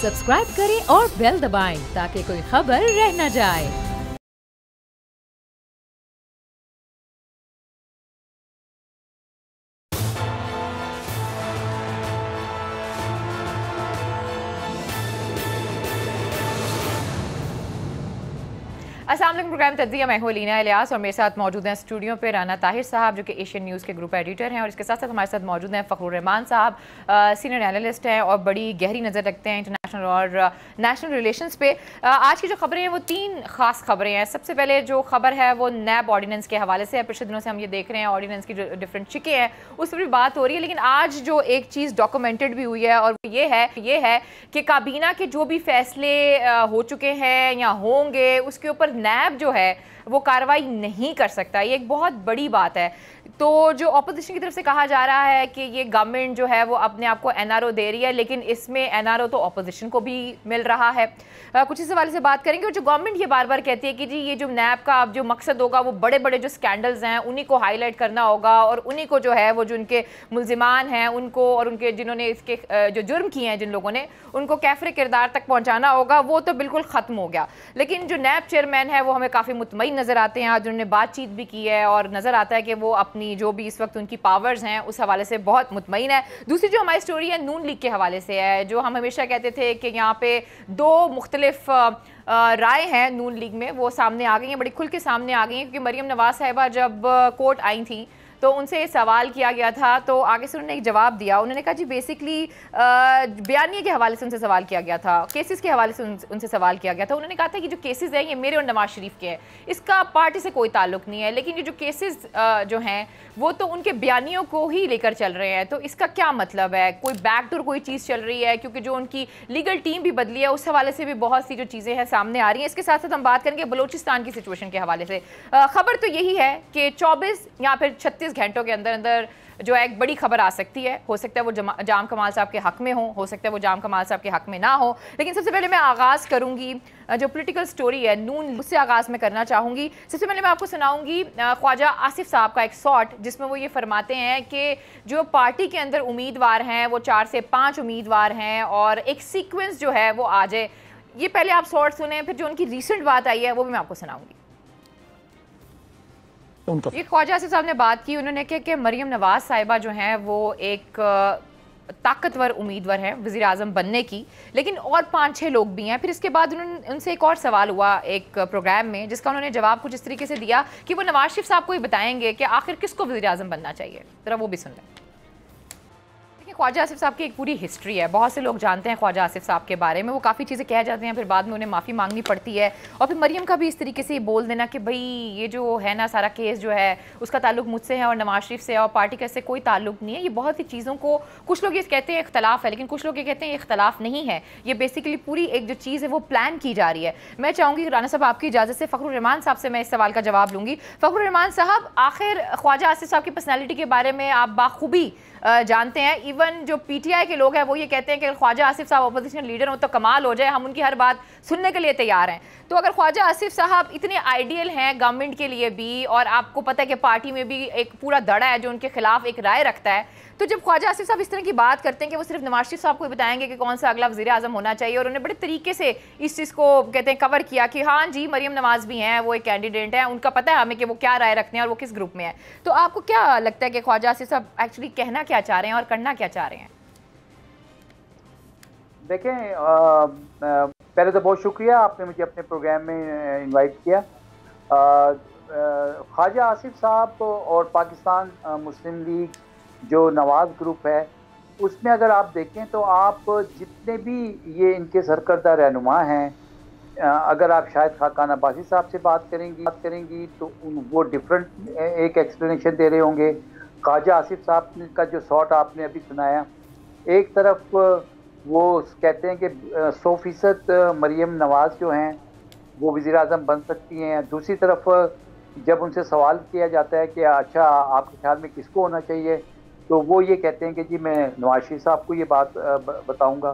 Subscribe करें और bell दबाएं ताकि कोई खबर रह न जाए। अस्सलाम वालेकुम। प्रोग्राम तज्ज़िया, मैं हूं अलीना इलियास और मेरे साथ मौजूद हैं स्टूडियो पे राना ताहिर साहब जो कि एशियन न्यूज़ के ग्रुप एडिटर हैं, और इसके साथ साथ हमारे साथ मौजूद हैं फ़खरुर रहमान साहब, सीनियर एनालिस्ट हैं और बड़ी गहरी नज़र रखते हैं इंटरनेशनल और नेशनल रिलेशंस पे। आज की जो खबरें हैं वो तीन खास खबरें हैं। सबसे पहले जो खबर है वो नैब ऑर्डिनेंस के हवाले से है। पिछले दिनों से हम ये देख रहे हैं ऑर्डिनेंस की जो डिफरेंट शिकें हैं उस पर भी बात हो रही है, लेकिन आज जो एक चीज़ डॉक्यूमेंटेड भी हुई है और ये है कि काबीना के जो भी फैसले हो चुके हैं या होंगे उसके ऊपर नैब जो है वो कार्रवाई नहीं कर सकता। ये एक बहुत बड़ी बात है। तो जो ऑपोजिशन की तरफ से कहा जा रहा है कि ये गवर्नमेंट जो है वो अपने आप को एनआरओ दे रही है, लेकिन इसमें एनआरओ तो ऑपोजिशन को भी मिल रहा है। कुछ इस हवाले से बात करेंगे। और जो गवर्नमेंट ये बार बार कहती है कि जी ये जो नैब का अब जो मकसद होगा वो बड़े बड़े जो स्कैंडल्स हैं उन्हीं को हाईलाइट करना होगा और उन्हीं को जो है वो जो उनके मुल्जिमान हैं उनको और उनके जिन्होंने इसके जो जुर्म किए हैं जिन लोगों ने उनको कैफरे किरदार तक पहुँचाना होगा, वो तो बिल्कुल ख़त्म हो गया। लेकिन जो नैब चेयरमैन है वो हमें काफ़ी मुतमईन नज़र आते हैं। आज उन्होंने बातचीत भी की है और नज़र आता है कि वो अपनी जो भी इस वक्त उनकी पावर्स हैं उस हवाले से बहुत मुतमईन है। दूसरी जो हमारी स्टोरी है नून लीग के हवाले से है। जो हम हमेशा कहते थे कि यहाँ पे दो मुख्तलिफ राय हैं नून लीग में, वो सामने आ गई हैं, बड़ी खुल के सामने आ गई हैं। क्योंकि मरीम नवाज साहिबा जब कोर्ट आई थी तो उनसे सवाल किया गया था तो आगे से उन्होंने एक जवाब दिया। उन्होंने कहा जी बेसिकली बयानिए के हवाले से उनसे सवाल किया गया था, केसेस के हवाले से उनसे सवाल किया गया था। उन्होंने कहा था कि जो केसेस हैं ये मेरे और नवाज शरीफ के हैं, इसका पार्टी से कोई ताल्लुक नहीं है, लेकिन ये जो केसेस जो हैं वो तो उनके बयानियों को ही लेकर चल रहे हैं। तो इसका क्या मतलब है? कोई बैकडोर कोई चीज़ चल रही है? क्योंकि जो उनकी लीगल टीम भी बदली है उस हवाले से भी बहुत सी जो चीज़ें हैं सामने आ रही हैं। इसके साथ साथ हम बात करेंगे बलूचिस्तान की सिचुएशन के हवाले से। खबर तो यही है कि 24 या फिर 36 घंटों के अंदर अंदर जो एक बड़ी खबर आ सकती है। हो सकता है वो जाम कमाल साहब के हक में हो सकता है वो जाम कमाल साहब के हक में ना हो। लेकिन सबसे पहले मैं आगाज़ करूंगी जो पॉलिटिकल स्टोरी है नून, उससे आगाज़ मैं करना चाहूँगी। सबसे पहले मैं आपको सुनाऊंगी ख्वाजा आसिफ साहब का एक शॉट जिसमें वो ये फरमाते हैं कि जो पार्टी के अंदर उम्मीदवार हैं वो 4 से 5 उम्मीदवार हैं और एक सीक्वेंस जो है वो आ जाए। ये पहले आप शॉट सुने, फिर जो उनकी रिसेंट बात आई है वो भी मैं आपको सुनाऊँगी। ये ख्वाजा आसिफ साहब ने बात की, उन्होंने कहा कि मरीम नवाज साहिबा जो हैं वो एक ताकतवर उम्मीदवार हैं वज़ीर आज़म बनने की, लेकिन और 5-6 लोग भी हैं। फिर इसके बाद उनसे एक और सवाल हुआ एक प्रोग्राम में जिसका उन्होंने जवाब कुछ इस तरीके से दिया कि वो नवाज शरीफ साहब को ही बताएंगे कि आखिर किसको वज़ीर आज़म बनना चाहिए। ज़रा वो भी सुन लें। ख्वाजा आसिफ साहब की एक पूरी हिस्ट्री है, बहुत से लोग जानते हैं ख्वाजा आसिफ साहब के बारे में। वो काफ़ी चीज़ें कह जाते हैं, फिर बाद में उन्हें माफ़ी मांगनी पड़ती है। और फिर मरीम का भी इस तरीके से बोल देना कि भाई ये जो है ना सारा केस जो है उसका ताल्लुक मुझसे है और नवाज शरीफ से और पार्टी का इससे कोई ताल्लुक नहीं है। ये बहुत सी चीज़ों को कुछ लोग ये कहते हैं इख्तलाफ है, लेकिन कुछ लोग ये कहते हैं ये इख्तलाफ नहीं है, ये बेसिकली पूरी एक जो चीज़ है वो प्लान की जा रही है। मैं चाहूँगी राना साहब आपकी इजाज़त से फ़खरुर रहमान साहब से मैं इस सवाल का जवाब लूँगी। फ़खरुर रहमान साहब, आखिर ख्वाजा आसिफ साहब की पर्सनैलिटी के बारे में आप बाखूबी जानते हैं। इवन जो पीटीआई के लोग हैं वो ये कहते हैं कि ख्वाजा आसिफ साहब अपोजिशन लीडर हो तो कमाल हो जाए, हम उनकी हर बात सुनने के लिए तैयार हैं। तो अगर ख्वाजा आसिफ साहब इतने आइडियल हैं गवर्नमेंट के लिए भी, और आपको पता है कि पार्टी में भी एक पूरा दड़ा है जो उनके खिलाफ एक राय रखता है, तो जब ख्वाजा आसिफ साहब इस तरह की बात करते हैं कि वो सिर्फ नवाज शरीफ साहब को बताएंगे कि कौन सा अगला वज़ीर आज़म होना चाहिए, और उन्होंने बड़े तरीके से इस चीज़ को कहते हैं कवर किया कि हाँ जी मरीम नवाज भी हैं, वो एक कैंडिडेट हैं, उनका पता है हमें कि वो क्या राय रखते हैं और वो किस ग्रुप में है। तो आपको क्या लगता है कि ख्वाजा आसिफ साहब एक्चुअली कहना क्या चाह रहे हैं और करना क्या चाह रहे हैं? देखें, पहले तो बहुत शुक्रिया आपने मुझे अपने प्रोग्राम में इनवाइट किया। ख्वाजा आसिफ साहब और पाकिस्तान मुस्लिम लीग जो नवाज ग्रुप है उसमें अगर आप देखें तो आप जितने भी ये इनके सरकर्दा रहनुमा हैं, अगर आप शायद खाकान अब्बासी साहब से बात करेंगी तो वो डिफरेंट एक एक्सप्लेनेशन दे रहे होंगे। ख्वाजा आसिफ साहब का जो शॉट आपने अभी सुनाया, एक तरफ वो कहते हैं कि 100% मरीम नवाज जो हैं वो वज़ीर आज़म बन सकती हैं। दूसरी तरफ जब उनसे सवाल किया जाता है कि अच्छा आपके ख्याल में किसको होना चाहिए, तो वो ये कहते हैं कि जी मैं नवाज शरीफ साहब को ये बात बताऊंगा।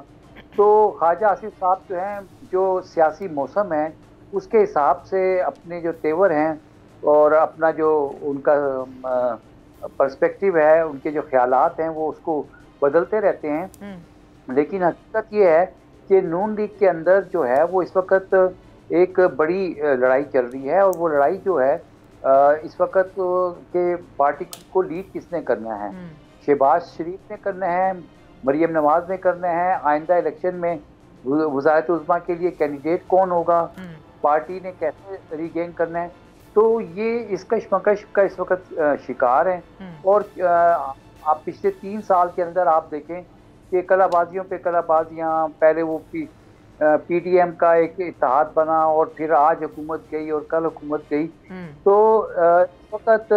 तो ख्वाजा आसिफ साहब जो हैं जो सियासी मौसम है उसके हिसाब से अपने जो तेवर हैं और अपना जो उनका पर्सपेक्टिव है, उनके जो ख्यालात हैं वो उसको बदलते रहते हैं। लेकिन हकीकत ये है कि नून लीग के अंदर जो है वो इस वक्त एक बड़ी लड़ाई चल रही है, और वो लड़ाई जो है इस वक्त के पार्टी को लीड किसने करना है। शहबाज शरीफ ने करना है, मरियम नवाज ने करना है, आइंदा इलेक्शन में वज़ारत उज़्मा के लिए कैंडिडेट कौन होगा, पार्टी ने कैसे रीगेन करना है। तो ये इस कशमकश का इस वक्त शिकार है। और आप पिछले 3 साल के अंदर आप देखें कि कलाबाजियों पे कलाबाजियाँ, पहले वो PDM का एक इत्तेहाद बना और फिर आज हुकूमत गई और कल हुकूमत गई। तो इस वक्त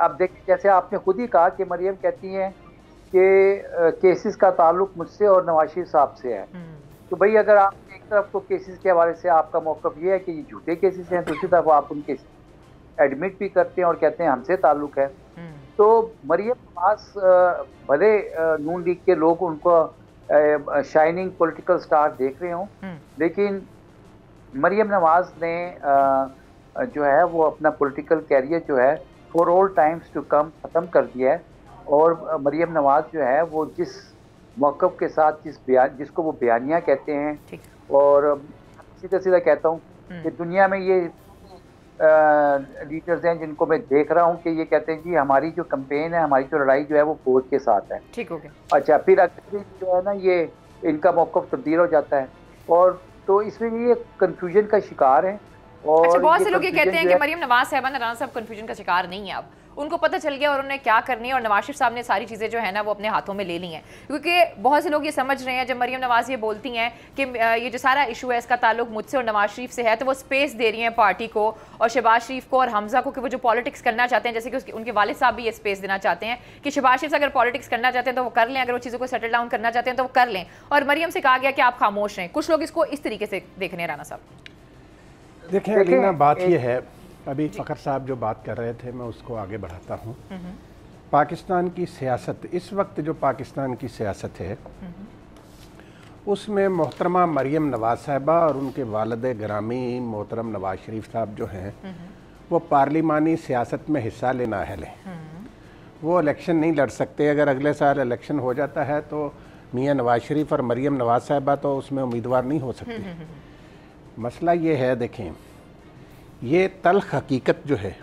आप देखिए, जैसे आपने खुद ही कहा कि मरियम कहती हैं कि केसेस का ताल्लुक मुझसे और नवाज शरीफ साहब से है। तो भाई अगर आप एक तरफ तो केसेस के हवाले से आपका मौक़िफ़ ये है कि ये झूठे केसेस हैं, दूसरी तरफ आप उनके एडमिट भी करते हैं और कहते हैं हमसे ताल्लुक है। तो मरियम नवाज भले नून लीग के लोग उनको शाइनिंग पॉलिटिकल स्टार देख रहे हों, लेकिन मरियम नवाज ने जो है वो अपना पॉलिटिकल कैरियर जो है for all times to come ख़त्म कर दिया है। और मरियम नवाज जो है वो जिस मौक़िफ़ के साथ जिसको वो बयानिया कहते हैं, और सीधा सीधा कहता हूँ कि दुनिया में ये लीडर्स हैं जिनको मैं देख रहा हूँ कि ये कहते हैं जी हमारी जो कैंपेन है, हमारी जो लड़ाई जो है वो फौज के साथ है। ठीक हो गया। अच्छा, फिर अगले जो है ना ये इनका मौक़िफ़ तब्दील हो जाता है, और तो इसमें ये कंफ्यूजन का शिकार है। और अच्छा, बहुत से लोग ये कहते हैं कि मरियम नवाज साहबा राना साहब कंफ्यूजन का शिकार नहीं है, अब उनको पता चल गया और उन्हें क्या करनी है, और नवाज शरीफ साहब ने सारी चीज़ें जो है ना वो अपने हाथों में ले ली हैं। क्योंकि बहुत से लोग ये समझ रहे हैं, जब मरियम नवाज ये बोलती हैं कि ये जो सारा इशू है इसका ताल्लुक मुझसे और नवाज शरीफ से है, तो वो स्पेस दे रही हैं पार्टी को और शहबाज शरीफ को और हमजा को कि वो जो पॉलिटिक्स करना चाहते हैं, जैसे कि उनके वालिद साहब भी ये स्पेस देना चाहते हैं कि शहबाज शरीफ अगर पॉलिटिक्स करना चाहते हैं तो वो कर लें, अगर वो चीज़ों को सेटल डाउन करना चाहते हैं तो वो कर लें, और मरियम से कहा गया कि आप खामोश रहें। कुछ लोग इसको इस तरीके से देख रहे हैं। राना साहब देखें अलीना, बात ये है, अभी फ़खर साहब जो बात कर रहे थे मैं उसको आगे बढ़ाता हूँ। पाकिस्तान की सियासत, इस वक्त जो पाकिस्तान की सियासत है उसमें मोहतरमा मरियम नवाज साहिबा और उनके वालिद गिरामी मोहतरम नवाज शरीफ साहब जो हैं वो पार्लिमानी सियासत में हिस्सा लेना अहल हैं। वो इलेक्शन नहीं लड़ सकते। अगर अगले साल इलेक्शन हो जाता है तो मियाँ नवाज शरीफ और मरियम नवाज साहिबा तो उसमें उम्मीदवार नहीं हो सकते। मसला ये है, देखें ये तल्ख हकीकत जो है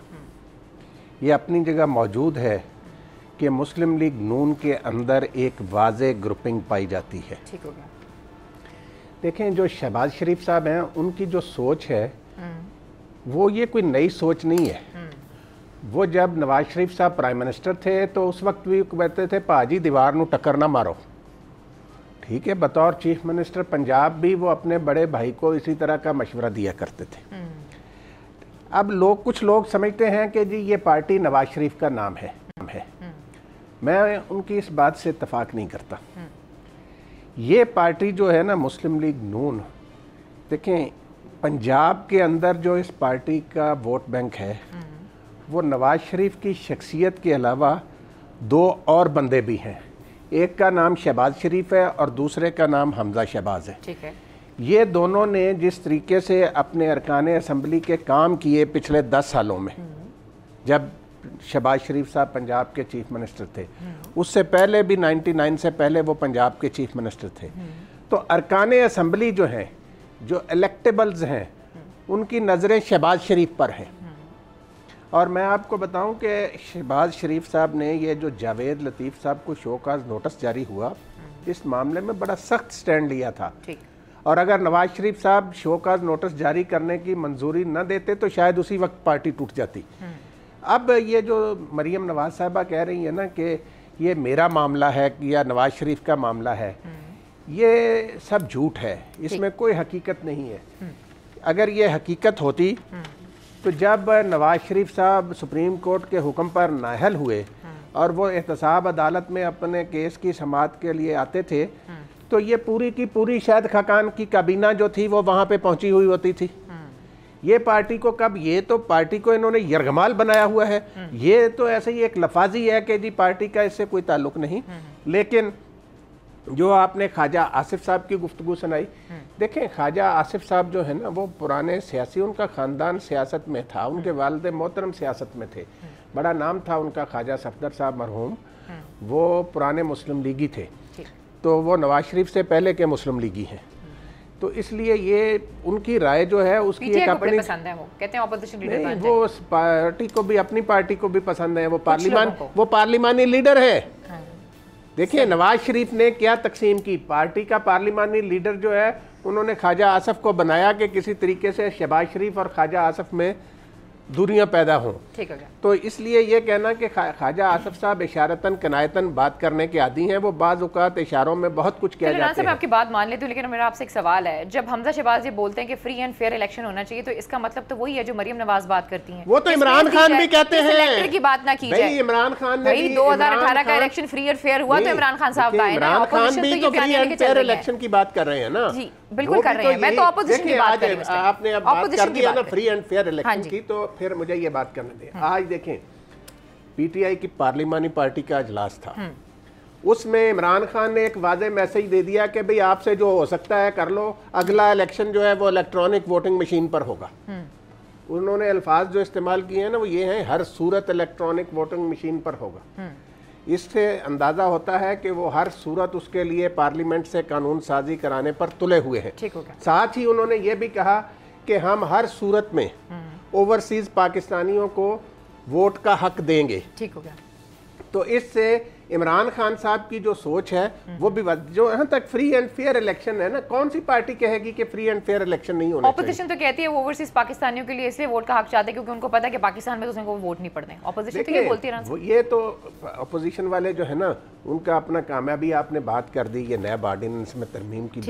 ये अपनी जगह मौजूद है कि मुस्लिम लीग नून के अंदर एक वाज़े ग्रुपिंग पाई जाती है। ठीक हो गया। देखें जो शहबाज शरीफ साहब हैं उनकी जो सोच है वो ये कोई नई सोच नहीं है। वो जब नवाज शरीफ साहब प्राइम मिनिस्टर थे तो उस वक्त भी कहते थे पाजी दीवार नू टक्कर ना मारो। ठीक है, बतौर चीफ मिनिस्टर पंजाब भी वो अपने बड़े भाई को इसी तरह का मशवरा दिया करते थे। अब कुछ लोग समझते हैं कि जी ये पार्टी नवाज शरीफ का नाम है। मैं उनकी इस बात से इत्तेफाक नहीं करता। ये पार्टी जो है ना मुस्लिम लीग नून, देखें पंजाब के अंदर जो इस पार्टी का वोट बैंक है वो नवाज शरीफ की शख्सियत के अलावा 2 और बंदे भी हैं। एक का नाम शहबाज शरीफ है और दूसरे का नाम हमजा शहबाज है। ठीक है। ये दोनों ने जिस तरीके से अपने अरकान असम्बली के काम किए पिछले 10 सालों में, जब शहबाज शरीफ साहब पंजाब के चीफ मिनिस्टर थे, उससे पहले भी 99 से पहले वो पंजाब के चीफ मिनिस्टर थे, तो अरकान असम्बली जो हैं, जो इलेक्टेबल्स हैं, उनकी नज़रें शहबाज शरीफ पर हैं। और मैं आपको बताऊं कि शहबाज शरीफ साहब ने ये जो जावेद लतीफ़ साहब को शोकाज नोटिस जारी हुआ, इस मामले में बड़ा सख्त स्टैंड लिया था। और अगर नवाज शरीफ साहब शोकाज नोटिस जारी करने की मंजूरी न देते तो शायद उसी वक्त पार्टी टूट जाती। अब ये जो मरियम नवाज साहिबा कह रही है ना कि ये मेरा मामला है या नवाज शरीफ का मामला है, ये सब झूठ है, इसमें कोई हकीकत नहीं है। अगर ये हकीकत होती तो जब नवाज शरीफ साहब सुप्रीम कोर्ट के हुक्म पर नाअहल हुए और वो एहतसाब अदालत में अपने केस की समाअत के लिए आते थे तो ये पूरी की पूरी शायद खाकान की काबीना जो थी वो वहाँ पे पहुँची हुई होती थी। ये पार्टी को कब, ये तो पार्टी को इन्होंने यरगमाल बनाया हुआ है। ये तो ऐसे ही एक लफाजी है कि जी पार्टी का इससे कोई ताल्लुक नहीं। लेकिन जो आपने ख्वाजा आसिफ साहब की गुफ्तगू सुनाई, देखें ख्वाजा आसिफ साहब जो है ना वो पुराने सियासी, उनका ख़ानदान सियासत में था, उनके वालिद मोहतरम सियासत में थे, बड़ा नाम था उनका ख्वाजा सफदर साहब मरहूम, वो पुराने मुस्लिम लीगी थे, तो वो नवाज शरीफ से पहले के मुस्लिम लीगी हैं। तो इसलिए ये उनकी राय जो है उसकी एक अपनी पसंद है, वो कहते हैं ऑपोजिशन लीडर नहीं, वो उस पार्टी को भी, अपनी पार्टी को भी पसंद है, वो पार्लिमानी लीडर है। देखिए नवाज शरीफ ने क्या तकसीम की, पार्टी का पार्लिमानी लीडर जो है उन्होंने ख्वाजा आसफ को बनाया कि किसी तरीके से शहबाज शरीफ और ख्वाजा आसफ में दूरियां पैदा हों। ठीक हो गया। तो इसलिए ये कहना कि ख्वाजा आसफ साहब इशारतन कनायतन बात करने के आदी हैं, वो बाज़ औक़ात इशारों में बहुत कुछ किया जाता है। मैं आपकी बात मान लेती हूँ, लेकिन मेरा आपसे एक सवाल है, जब हमजा शहबाज ये बोलते हैं कि फ्री एंड फेयर इलेक्शन होना चाहिए, तो इसका मतलब तो वही है जो मरियम नवाज बात करती हैं। वो तो इमरान खान भी कहते हैं की बात ना की जाए। इमरान खान ने 2018 का इलेक्शन फ्री और फेयर हुआ तो इमरान खान साहब का है ना, इमरान खान भी तो फ्री एंड फेयर इलेक्शन की बात कर रहे हैं ना। जी बिल्कुल कर रहे हैं, मैं तो ऑपोजिशन की बात कर रही हूं। आपने अब बात कर दी है ना फ्री एंड फेयर इलेक्शन की, तो फिर मुझे ये बात करने दें। आज देखें पीटीआई की पार्लिमानी पार्टी का इजलास था, उसमें इमरान खान ने एक वाज़ेह मैसेज दे दिया कि भाई आपसे जो हो सकता है कर लो, अगला इलेक्शन जो है वो इलेक्ट्रॉनिक वोटिंग मशीन पर होगा। उन्होंने अल्फाज जो इस्तेमाल किए हैं ना वो ये हैं, हर सूरत इलेक्ट्रॉनिक वोटिंग मशीन पर होगा। इससे अंदाज़ा होता है कि वो हर सूरत उसके लिए पार्लियामेंट से कानून साजी कराने पर तुले हुए हैं। साथ ही उन्होंने ये भी कहा कि हम हर सूरत में ओवरसीज़ पाकिस्तानियों को वोट का हक देंगे। ठीक हो गया। तो इससे इमरान खान साहब की जो सोच है वो भी, जो यहाँ तक फ्री एंड फेयर इलेक्शन है ना, कौन सी पार्टी कहेगी कि फ्री एंड फेयर इलेक्शन नहीं होना चाहिए? ऑपोजिशन तो कहती है वो ओवरसीज पाकिस्तानियों के लिए इसलिए वोट का हक चाहते हैं क्योंकि उनको पता है कि पाकिस्तान में तो उनको वोट नहीं पड़ते। ऑपोजिशन तो ये बोलती है ना। ये तो ऑपोजिशन वाले जो है ना उनका अपना काम है। अभी आपने बात कर दी ये नैब ऑर्डिनेंस में तरमीम की,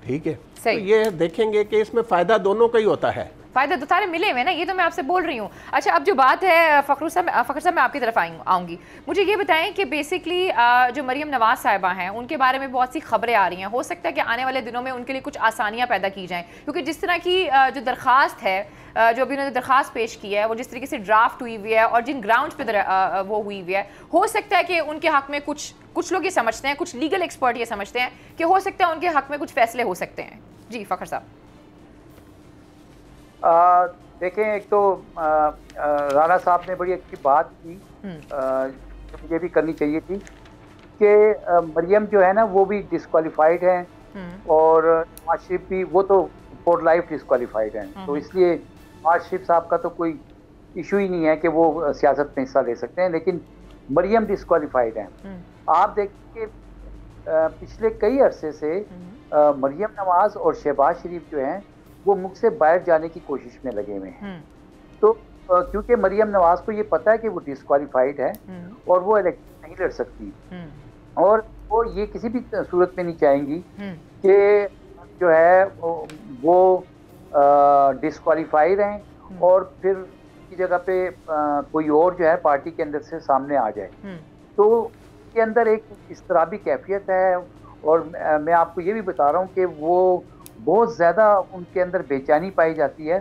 ठीक है, तो ये देखेंगे कि इसमें फायदा दोनों का ही होता है। फायदे तो सारे मिले हुए ना, ये तो मैं आपसे बोल रही हूँ। अच्छा अब जो बात है फ़खर साहब, मैं आपकी तरफ आऊँगी। मुझे ये बताएं कि बेसिकली जो मरियम नवाज साहिबा हैं उनके बारे में बहुत सी खबरें आ रही हैं, हो सकता है कि आने वाले दिनों में उनके लिए कुछ आसानियाँ पैदा की जाएँ, क्योंकि जिस तरह की जो दरख्वास्त है, जो अभी उन्होंने दरख्वास्त पेश की है, वो जिस तरीके से ड्राफ्ट हुई हुई है और जिन ग्राउंड पे वो हुई हुई है, हो सकता है कि उनके हक में कुछ लोग ये समझते हैं, कुछ लीगल एक्सपर्ट ये समझते हैं कि हो सकता है उनके हक में कुछ फैसले हो सकते हैं। जी फ़खर साहब। देखें, एक तो राना साहब ने बड़ी अच्छी बात की, मुझे भी करनी चाहिए थी कि मरियम जो है ना वो भी डिस्क्वालीफाइड हैं और नवाज शरीफ भी, वो तो फॉर लाइफ डिस्क्वालीफाइड हैं। तो इसलिए नवाज शरीफ साहब का तो कोई इशू ही नहीं है कि वो सियासत में हिस्सा ले सकते हैं, लेकिन मरियम डिस्क्वालीफाइड हैं। आप देखिए पिछले कई अरसे से मरियम नवाज और शहबाज शरीफ जो हैं वो मुल्क से बाहर जाने की कोशिश में लगे हुए हैं। तो क्योंकि मरियम नवाज को ये पता है कि वो डिस्क्वालीफाइड है और वो इलेक्शन नहीं लड़ सकती, और वो ये किसी भी सूरत में नहीं चाहेंगी कि जो है वो डिस्क्वालीफाइड हैं और फिर की जगह पे कोई और जो है पार्टी के अंदर से सामने आ जाए। तो के अंदर एक इस तरह भी कैफियत है, और मैं आपको ये भी बता रहा हूँ कि वो बहुत ज़्यादा उनके अंदर बेचैनी पाई जाती है।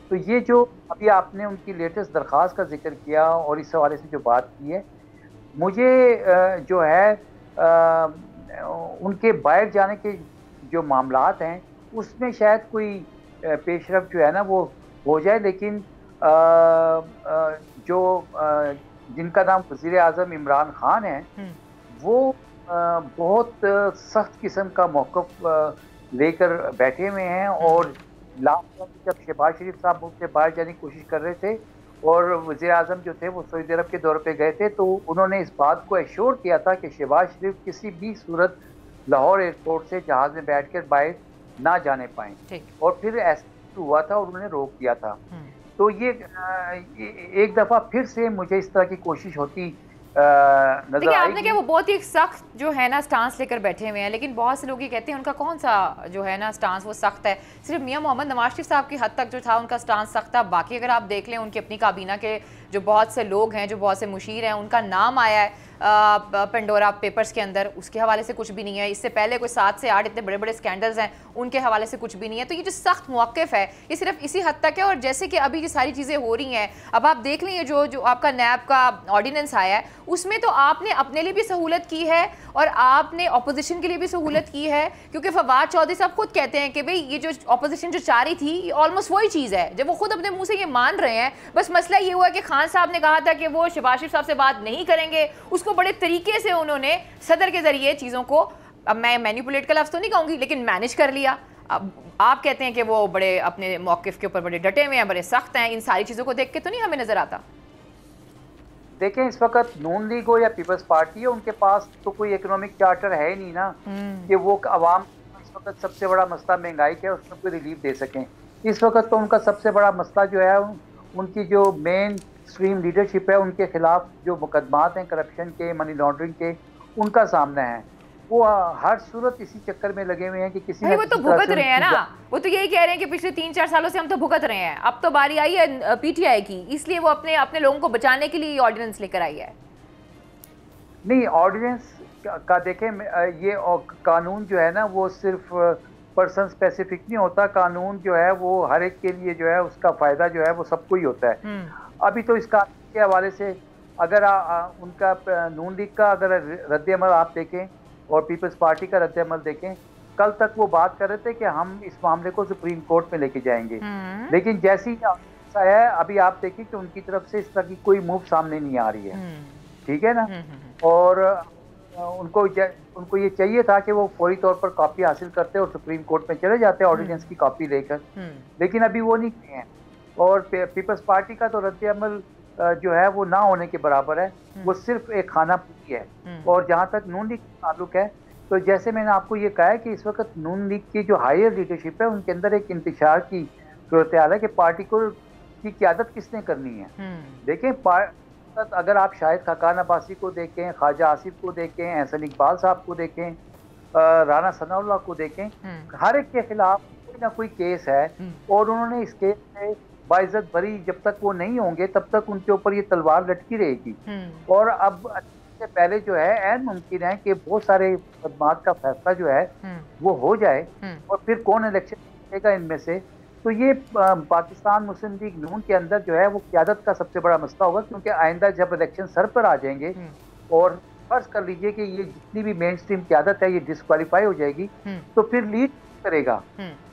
तो ये जो अभी आपने उनकी लेटेस्ट दरख्वास्त का जिक्र किया और इस हवाले से जो बात की है, मुझे जो है उनके बाहर जाने के जो मामलात हैं उसमें शायद कोई पेशरफ जो है ना वो हो जाए, लेकिन जो जिनका नाम वज़ीर आज़म इमरान खान है वो बहुत सख्त किस्म का मौक़िफ़ लेकर बैठे हुए हैं। और लास्ट में जब शहबाज शरीफ साहब मुल्क से बाहर जाने की कोशिश कर रहे थे और वज़ीर आज़म जो थे वो सऊदी अरब के दौरे पे गए थे, तो उन्होंने इस बात को एश्योर किया था कि शहबाज शरीफ किसी भी सूरत लाहौर एयरपोर्ट से जहाज़ में बैठ कर बाहर ना जाने पाएँ, और फिर ऐसा हुआ था और उन्होंने रोक दिया था। तो ये एक दफ़ा फिर से मुझे इस तरह की कोशिश होती देखिए आपने क्या वो बहुत ही सख्त जो है ना स्टांस लेकर बैठे हुए हैं, लेकिन बहुत से लोग ये कहते हैं उनका कौन सा जो है ना स्टांस वो सख्त है। सिर्फ मियां मोहम्मद नवाज शरीफ साहब की हद तक जो था उनका स्टांस सख्त था, बाकी अगर आप देख लें उनकी अपनी काबीना के जो बहुत से लोग हैं, जो बहुत से मुशीर हैं, उनका नाम आया है पेंडोरा पेपर्स के अंदर, उसके हवाले से कुछ भी नहीं है। इससे पहले कोई 7 से 8 इतने बड़े बड़े स्कैंडल्स हैं, उनके हवाले से कुछ भी नहीं है। तो ये जो सख्त मौक़िफ़ है ये सिर्फ इसी हद तक है। और जैसे कि अभी ये सारी चीज़ें हो रही हैं, अब आप देख लें जो आपका नैब का ऑर्डिनेंस आया है उसमें तो आपने अपने लिए भी सहूलत की है और आपने अपोजिशन के लिए भी सहूलत की है, क्योंकि फवाद चौधरी साहब खुद कहते हैं कि भाई ये जो अपोजिशन जो चाह रही थी ऑलमोस्ट वही चीज़ है, जब वो खुद अपने मुँह से ये मान रहे हैं। बस मसला ये हुआ कि खान साहब ने कहा था कि वो शहबाज शरीफ साहब से बात नहीं करेंगे, उसको बड़े तरीके से उन्होंने सदर के जरिए चीज़ों को, अब मैं मैनिपुलेट का लफ्ज़ तो नहीं कहूँगी, लेकिन मैनेज कर लिया। अब आप कहते हैं कि वो बड़े अपने मौक़िफ़ के ऊपर बड़े डटे हुए हैं, बड़े सख्त हैं, इन सारी चीज़ों को देख के तो नहीं हमें नज़र आता? देखें, इस वक्त नून लीग हो या पीपल्स पार्टी हो, उनके पास तो कोई इकोनॉमिक चार्टर है ही नहीं ना कि वो आवाम इस वक्त सबसे बड़ा मसला महंगाई का है, उसमें कोई रिलीफ दे सकें। इस वक्त तो उनका सबसे बड़ा मसला जो है, उनकी जो मेन स्ट्रीम लीडरशिप है, उनके खिलाफ जो मुकदमात हैं करप्शन के, मनी लॉन्ड्रिंग के, उनका सामना है। वो हर सूरत इसी चक्कर में लगे हुए हैं कि किसी भाई वो तो भुगत रहे हैं ना, वो तो यही कह रहे हैं कि पिछले 3-4 सालों से हम तो भुगत रहे हैं, अब तो बारी आई है पीटीआई की, इसलिए वो अपने अपने लोगों को बचाने के लिए ऑर्डिनेंस लेकर आई है। नहीं, ऑर्डिनेंस का देखें, ये कानून जो है ना वो सिर्फ पर्सन स्पेसिफिक नहीं होता। कानून जो है वो हर एक के लिए जो है उसका फायदा जो है वो सबको ही होता है। अभी तो इस कानून के हवाले से अगर उनका नून लीग का अगर रद्द-ए-अमल आप देखें और पीपल्स पार्टी का रद्द-ए-अमल देखें, कल तक वो बात कर रहे थे कि हम इस मामले को सुप्रीम कोर्ट में लेके जाएंगे, लेकिन जैसी ऐसा है अभी आप देखिए कि उनकी तरफ से इस तरह की कोई मूव सामने नहीं आ रही है। ठीक है ना। और उनको ये चाहिए था कि वो फौरी तौर पर कॉपी हासिल करते और सुप्रीम कोर्ट में चले जाते ऑर्डिनेंस की कॉपी लेकर, लेकिन अभी वो नहीं किए हैं। और पीपल्स पार्टी का तो रद्द-ए-अमल जो है वो ना होने के बराबर है, वो सिर्फ एक खाना पूरी है। और जहाँ तक नून लीग का ताल्लुक है, तो जैसे मैंने आपको ये कहा है कि इस वक्त नून लीग की जो हायर लीडरशिप है उनके अंदर एक इंतशार की सूरत हाल है कि पार्टी को की क़यादत किसने करनी है। देखें, अगर आप शाहिद खाकान अब्बासी को देखें, ख्वाजा आसिफ को देखें, एहसन इकबाल साहब को देखें, राना सनाउल्लाह को देखें, हर एक के खिलाफ कोई ना कोई केस है और उन्होंने इस केस से बाइज्जत भरी जब तक वो नहीं होंगे तब तक उनके ऊपर ये तलवार लटकी रहेगी। और अब से पहले जो है ऐन मुमकिन है कि बहुत सारे मुकदमात का फैसला जो है वो हो जाए और फिर कौन इलेक्शन जीतेगा इनमें से। तो ये पाकिस्तान मुस्लिम लीग नून के अंदर जो है वो क़यादत का सबसे बड़ा मसला होगा, क्योंकि आइंदा जब इलेक्शन सर पर आ जाएंगे और फर्ज कर लीजिए कि ये जितनी भी मेन स्ट्रीम क़यादत है ये डिस्क्वालीफाई हो जाएगी, तो फिर लीड करेगा।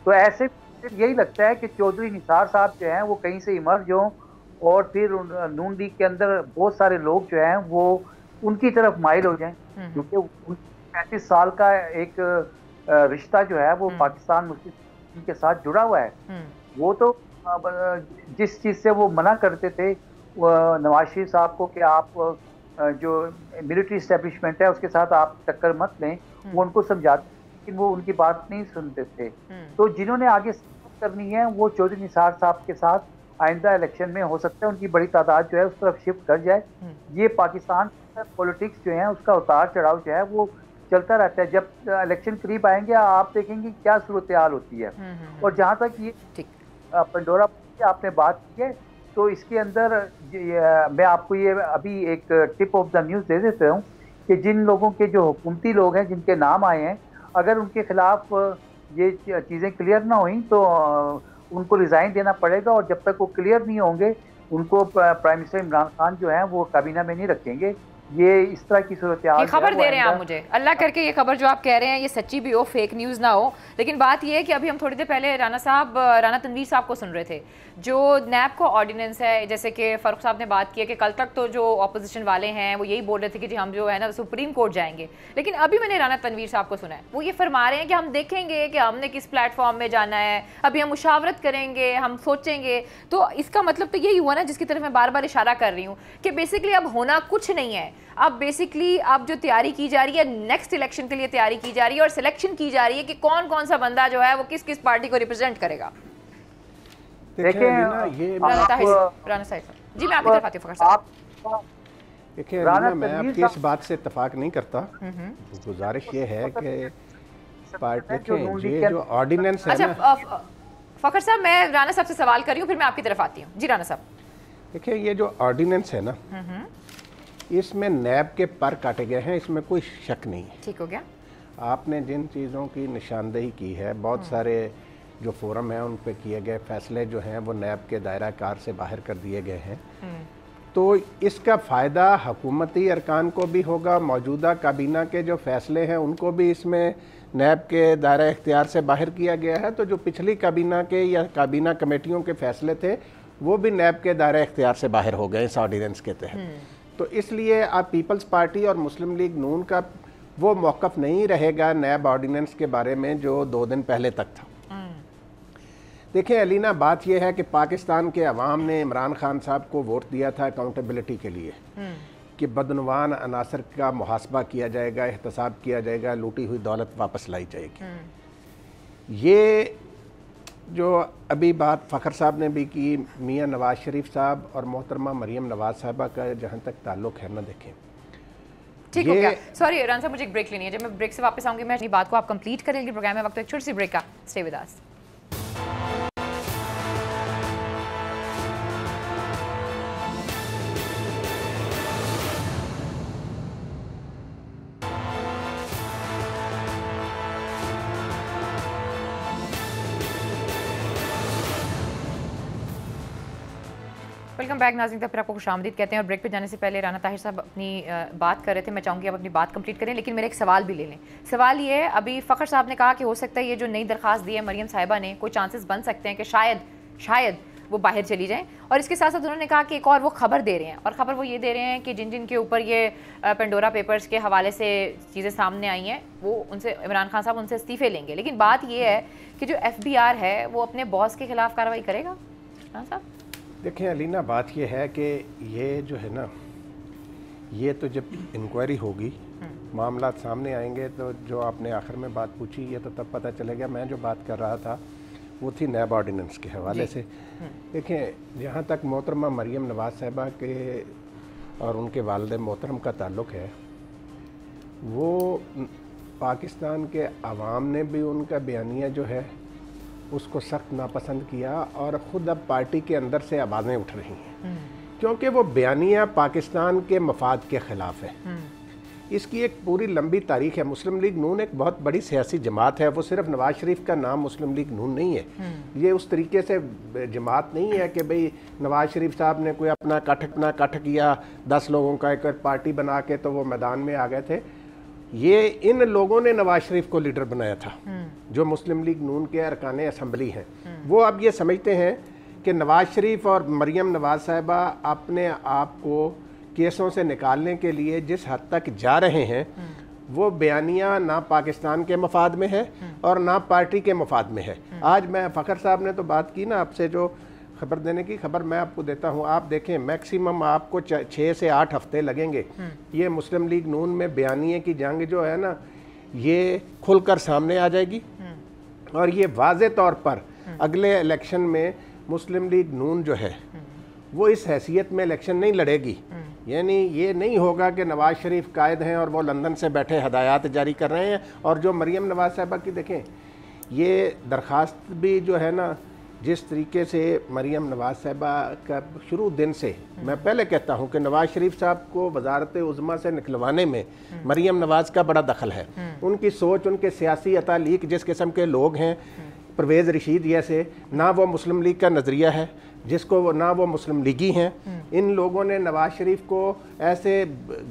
तो ऐसे यही लगता है कि चौधरी निसार साहब जो हैं वो कहीं से इमर्ज हों और फिर नून लीग के अंदर बहुत सारे लोग जो हैं वो उनकी तरफ माइल हो जाएं, क्योंकि 35 साल का एक रिश्ता जो है वो पाकिस्तान मुस्लिम लीग के साथ जुड़ा हुआ है। वो तो जिस चीज़ से वो मना करते थे नवाज शरीफ साहब को कि आप जो मिलिट्री इस्टेब्लिशमेंट है उसके साथ आप टक्कर मत लें, वो उनको समझाते, लेकिन वो उनकी बात नहीं सुनते थे। तो जिन्होंने आगे करनी है वो चौधरी निसार साहब के साथ आइंदा इलेक्शन में हो सकता है उनकी बड़ी तादाद जो है उस तरफ शिफ्ट कर जाए। ये पाकिस्तान पॉलिटिक्स जो है उसका उतार चढ़ाव जो है वो चलता रहता है। जब इलेक्शन करीब आएंगे आप देखेंगे क्या सूरत हाल होती है। और जहाँ तक ये पंडोरा की आपने बात की है, तो इसके अंदर मैं आपको ये अभी एक टिप ऑफ द न्यूज़ दे देता हूँ कि जिन लोगों के जो हुकूमती लोग हैं जिनके नाम आए हैं, अगर उनके खिलाफ ये चीज़ें क्लियर ना हुई तो उनको रिज़ाइन देना पड़ेगा, और जब तक वो क्लियर नहीं होंगे उनको प्राइम मिनिस्टर इमरान खान जो है वो काबीना में नहीं रखेंगे। ये इस तरह की सूरत हाल खबर दे रहे हैं आप मुझे, अल्लाह करके ये खबर जो आप कह रहे हैं ये सच्ची भी हो, फेक न्यूज़ ना हो। लेकिन बात ये है कि अभी हम थोड़ी देर पहले राना तनवीर साहब को सुन रहे थे, जो नैब का ऑर्डिनेंस है, जैसे कि फ़ारूक साहब ने बात की है कि कल तक तो जो अपोजिशन वाले हैं वो यही बोल रहे थे कि जी हम जो है ना सुप्रीम कोर्ट जाएंगे, लेकिन अभी मैंने राना तनवीर साहब को सुना है वो ये फरमा रहे हैं कि हम देखेंगे कि हमने किस प्लेटफॉर्म में जाना है, अभी हम मुशावरत करेंगे, हम सोचेंगे। तो इसका मतलब तो यही हुआ ना जिसकी तरफ मैं बार बार इशारा कर रही हूँ कि बेसिकली अब होना कुछ नहीं है। अब बेसिकली अब जो तैयारी की जा रही है नेक्स्ट इलेक्शन के लिए तैयारी की जा रही है और सिलेक्शन की जा रही है कि कौन कौन सा बंदा जो है वो किस किस पार्टी को रिप्रेजेंट करेगा। देखिए राना साहब जी, मैं आपकी तरफ आती हूं फखर साहब। देखिए मैं आपकी इस बात से इत्तेफाक नहीं करता। गुजारिश ये है कि पार्टी देखें जो ऑर्डिनेंस है ना। फखर साहब मैं राना साहब से सवाल कर रही हूँ, फिर मैं आपकी तरफ आती हूँ। जी राना साहब, देखिए ये जो ऑर्डिनेंस है ना इसमें नैब के पर काटे गए हैं, इसमें कोई शक नहीं है। ठीक हो गया। आपने जिन चीज़ों की निशानदेही की है, बहुत सारे जो फोरम है उन पे किए गए फैसले जो हैं वो नैब के दायरा कार से बाहर कर दिए गए हैं, तो इसका फ़ायदा हुकूमती अरकान को भी होगा, मौजूदा काबीना के जो फैसले हैं उनको भी इसमें नैब के दायरा इख्तियार से बाहर किया गया है। तो जो पिछली काबीना के या काबीना कमेटियों के फैसले थे वो भी नैब के दायरा इख्तियार से बाहर हो गए इस ऑर्डिनेंस के तहत। तो इसलिए आप पीपल्स पार्टी और मुस्लिम लीग नून का वो मौक़िफ़ नहीं रहेगा नैब ऑर्डिनेंस के बारे में जो 2 दिन पहले तक था। देखें अलीना, बात यह है कि पाकिस्तान के अवाम ने इमरान खान साहब को वोट दिया था अकाउंटेबिलिटी के लिए कि बदनवान अनासर का मुहासबा किया जाएगा, एहतसाब किया जाएगा, लूटी हुई दौलत वापस लाई जाएगी। ये जो अभी बात फ़खर साहब ने भी की, मियाँ नवाज शरीफ साहब और मोहतरमा मरीम नवाज साहबा का जहाँ तक ताल्लुक़ है ना, देखें ठीक हो गया। सॉरी रान साहब, मुझे एक ब्रेक लेनी है। जब मैं ब्रेक से वापस आऊंगी मैं अपनी बात को आप कंप्लीट करेंगे प्रोग्राम में वक्त, एक छोटी सी ब्रेक का। Stay with us. Welcome back नाज़रीन, तब फिर आपको खुशामदीद कहते हैं। और ब्रेक पे जाने से पहले राना ताहिर साहब अपनी बात कर रहे थे, मैं चाहूँगी आप अपनी बात कंप्लीट करें, लेकिन मेरा एक सवाल भी ले लें। सवाल ये है, अभी फ़खर साहब ने कहा कि हो सकता है ये जो नई दरख्वास्त दी है मरीम साहिबा ने, कोई चांसेस बन सकते हैं कि शायद वो बाहर चली जाएँ। और इसके साथ साथ उन्होंने कहा कि एक और वो खबर दे रहे हैं, और ख़बर वो ये दे रहे हैं कि जिन जिन के ऊपर ये पेंडोरा पेपर्स के हवाले से चीज़ें सामने आई हैं, वो उनसे इमरान खान साहब उनसे इस्तीफ़े लेंगे। लेकिन बात ये है कि जो FBR है वो अपने बॉस के ख़िलाफ़ कार्रवाई करेगा। राना साहब देखें अलीना, बात यह है कि ये जो है ना, ये तो जब इंक्वायरी होगी, मामला सामने आएंगे, तो जो आपने आखिर में बात पूछी ये तो तब पता चलेगा। मैं जो बात कर रहा था वो थी नैब ऑर्डिनेंस के हवाले से। देखें, जहाँ तक मोहतरमा मरीम नवाज साहिबा के और उनके वालिद मोहतरम का ताल्लुक़ है, वो पाकिस्तान के अवाम ने भी उनका बयानिया जो है उसको सख्त नापसंद किया, और ख़ुद अब पार्टी के अंदर से आवाज़ें उठ रही हैं क्योंकि वो बयानिया पाकिस्तान के मफाद के ख़िलाफ़ है। इसकी एक पूरी लंबी तारीख है। मुस्लिम लीग नून एक बहुत बड़ी सियासी जमात है। वो सिर्फ नवाज शरीफ का नाम मुस्लिम लीग नून नहीं है। ये उस तरीके से जमात नहीं है कि भाई नवाज शरीफ साहब ने कोई अपना कट किया, 10 लोगों का एक पार्टी बना के तो वो मैदान में आ गए थे। ये इन लोगों ने नवाज शरीफ को लीडर बनाया था, जो मुस्लिम लीग नून के अरकान असम्बली हैं। वो अब ये समझते हैं कि नवाज शरीफ और मरीम नवाज साहिबा अपने आप को केसों से निकालने के लिए जिस हद तक जा रहे हैं, वो बयानिया ना पाकिस्तान के मफाद में है और ना पार्टी के मफाद में है। आज मैं फ़खर साहब ने तो बात की ना आपसे, जो खबर देने की, खबर मैं आपको देता हूँ। आप देखें, मैक्सिमम आपको 6 से 8 हफ्ते लगेंगे। ये मुस्लिम लीग नून में बयानिए की जंग जो है ना, ये खुलकर सामने आ जाएगी, और ये वाज़े तौर पर अगले इलेक्शन में मुस्लिम लीग नून जो है वो इस हैसियत में इलेक्शन नहीं लड़ेगी। यानी ये नहीं होगा कि नवाज शरीफ कायद हैं और वो लंदन से बैठे हदायत जारी कर रहे हैं। और जो मरीम नवाज साहिबा की देखें, ये दरख्वास्त भी जो है ना, जिस तरीके से मरीम नवाज साहिबा का शुरू दिन से, मैं पहले कहता हूँ कि नवाज शरीफ साहब को वजारत उज़्मा से निकलवाने में मरीम नवाज का बड़ा दखल है। उनकी सोच, उनके सियासी अतालीक जिस किस्म के लोग हैं, परवेज़ रशीद जैसे, ना वो मुस्लिम लीग का नज़रिया है जिसको, ना वो मुस्लिम लीगी हैं। इन लोगों ने नवाज शरीफ को ऐसे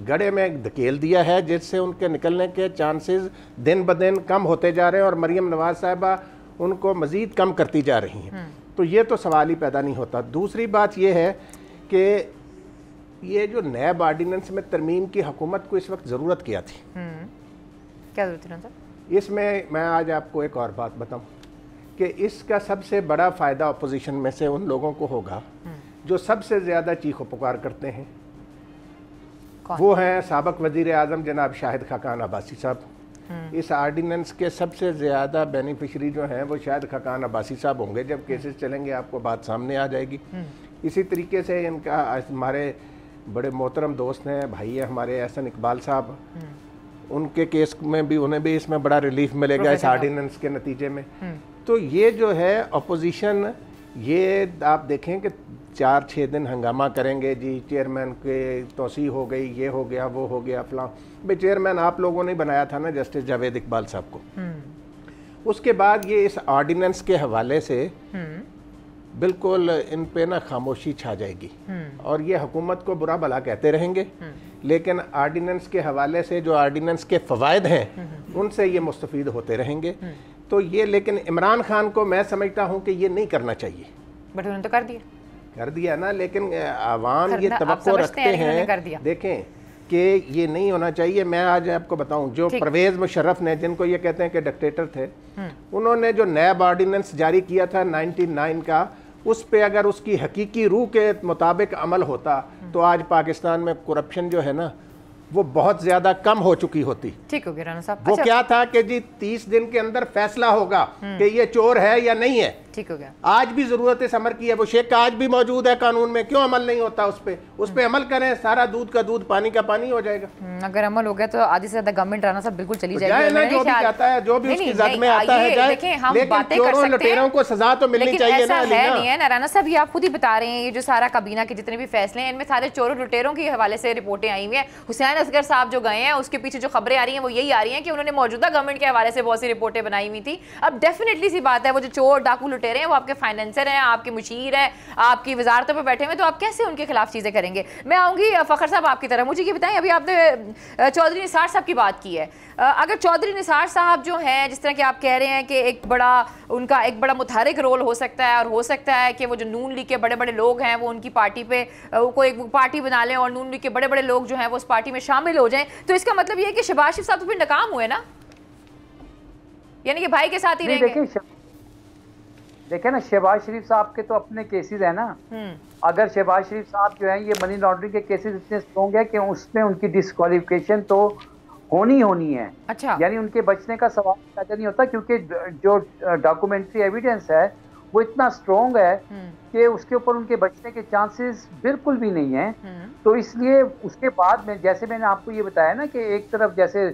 गड्ढे में धकेल दिया है जिससे उनके निकलने के चांसेस दिन ब दिन कम होते जा रहे हैं, और मरीम नवाज साहिबा उनको मज़ीद कम करती जा रही हैं। तो ये तो सवाल ही पैदा नहीं होता। दूसरी बात ये है कि ये जो नैब ऑर्डिनेंस में तरमीम की हुकूमत को इस वक्त ज़रूरत क्या थी? क्या ज़रूरत है सर? इसमें मैं आज आपको एक और बात बताऊं कि इसका सबसे बड़ा फ़ायदा अपोजिशन में से उन लोगों को होगा जो सबसे ज़्यादा चीखो पुकार करते हैं। वो हैं साबिक़ वज़ीर आज़म जनाब शाहिद खाकान अब्बासी साहब। इस आर्डिनेंस के सबसे ज़्यादा बेनिफिशरी जो हैं वो शाहिद खाकान अब्बासी साहब होंगे। जब केसेस चलेंगे आपको बात सामने आ जाएगी। इसी तरीके से इनका हमारे बड़े मोहतरम दोस्त हैं, भाई हैं हमारे एहसन इकबाल साहब, उनके केस में भी, उन्हें भी इसमें बड़ा रिलीफ मिलेगा इस आर्डिनेंस के नतीजे में। तो ये जो है अपोजिशन, ये आप देखें कि 4-6 दिन हंगामा करेंगे जी, चेयरमैन के तोसी हो गई, ये हो गया, वो हो गया, फलां। भाई चेयरमैन आप लोगों ने बनाया था ना, जस्टिस जावेद इकबाल साहब को। उसके बाद ये इस ऑर्डिनेंस के हवाले से बिल्कुल इन पे ना खामोशी छा जाएगी, और ये हुकूमत को बुरा भला कहते रहेंगे, लेकिन ऑर्डिनेंस के हवाले से जो ऑर्डिनेंस के फ़वायद हैं उनसे ये मुस्तफ़ीद होते रहेंगे। तो ये, लेकिन इमरान खान को मैं समझता हूँ कि ये नहीं करना चाहिए। बट उन्होंने तो कर दिया ना, लेकिन आवाम ये तवक्को रखते हैं। देखें कि ये नहीं होना चाहिए। मैं आज आपको बताऊं, जो परवेज़ मुशर्रफ ने, जिनको ये कहते हैं कि डिक्टेटर थे, उन्होंने जो नैब ऑर्डिनेंस जारी किया था 99 का, उस पे अगर उसकी हकीकी रूह के मुताबिक अमल होता तो आज पाकिस्तान में करप्शन जो है ना वो बहुत ज्यादा कम हो चुकी होती। ठीक हो गया राना साहब। वो क्या था कि जी 30 दिन के अंदर फैसला होगा कि ये चोर है या नहीं है। ठीक हो गया। आज भी जरूरत समर की है, वो शेख आज भी मौजूद है कानून में, क्यों अमल नहीं होता उस पे अमल करें, सारा दूध का दूध पानी का पानी हो जाएगा। अगर अमल हो गया तो आधी से ज्यादा गवर्नमेंट राना साहब बिल्कुल चली जाएगी। ना, जो भी कहता है, जो भी उसकी जद में आता है जाए, लेकिन चोरों लुटेरों को सजा तो मिलनी चाहिए ना। नहीं है ना राना साहब, ये आप खुद ही बता रहे हैं, ये जो सारा काबीना के जितने भी फैसले हैं इनमें सारे चोरों लुटेरों के हवाले से रिपोर्टें आई हुई हैं। हुसैन असगर साहब जो गए हैं उसके पीछे जो खबरें आ रही हैं वो यही आ रही हैं कि उन्होंने मौजूदा गवर्नमेंट के हवाले से बहुत सी रिपोर्टें बनाई हुई थी। अब डेफिनेटली सी बात है, वो जो चोर डाकू लुटेरे हैं वो आपके फाइनेंसर हैं, आपके मुशीर हैं, आपकी वजारतों पर बैठे हुए, तो आप कैसे उनके खिलाफ चीजें करेंगे। मैं आऊंगी फखर साहब आपकी तरफ। मुझे ये बताएं, अभी आपने चौधरी निसार साहब की बात की है, अगर चौधरी निसार साहब जो हैं, जिस तरह कि आप कह रहे हैं कि उनका एक बड़ा मुतहरिक रोल हो सकता है, और हो सकता है कि वो जो नून लीग के बड़े बड़े लोग हैं वो उनकी पार्टी पे कोई एक पार्टी बना लें और नून लीग के बड़े बड़े लोग जो हैं वो उस पार्टी में शामिल हो जाएं, तो इसका मतलब ये है कि शहबाज शरीफ साहब तो फिर नाकाम हुए ना, यानी कि भाई के साथ ही रहेंगे। देखिए ना, शहबाज शरीफ साहब के तो अपने केसेस है ना। अगर शहबाज शरीफ साहब जो है, ये मनी लॉन्ड्रिंग के केसेस इतने स्ट्रॉन्ग है कि उसमें उनकी डिस्क्वालिफिकेशन तो होनी है। अच्छा। यानी उनके बचने का सवाल पैदा नहीं होता, क्योंकि जो डॉक्यूमेंट्री एविडेंस है वो इतना स्ट्रॉन्ग है कि उसके ऊपर उनके बचने के चांसेस बिल्कुल भी नहीं है। तो इसलिए उसके बाद में, जैसे मैंने आपको ये बताया ना कि एक तरफ जैसे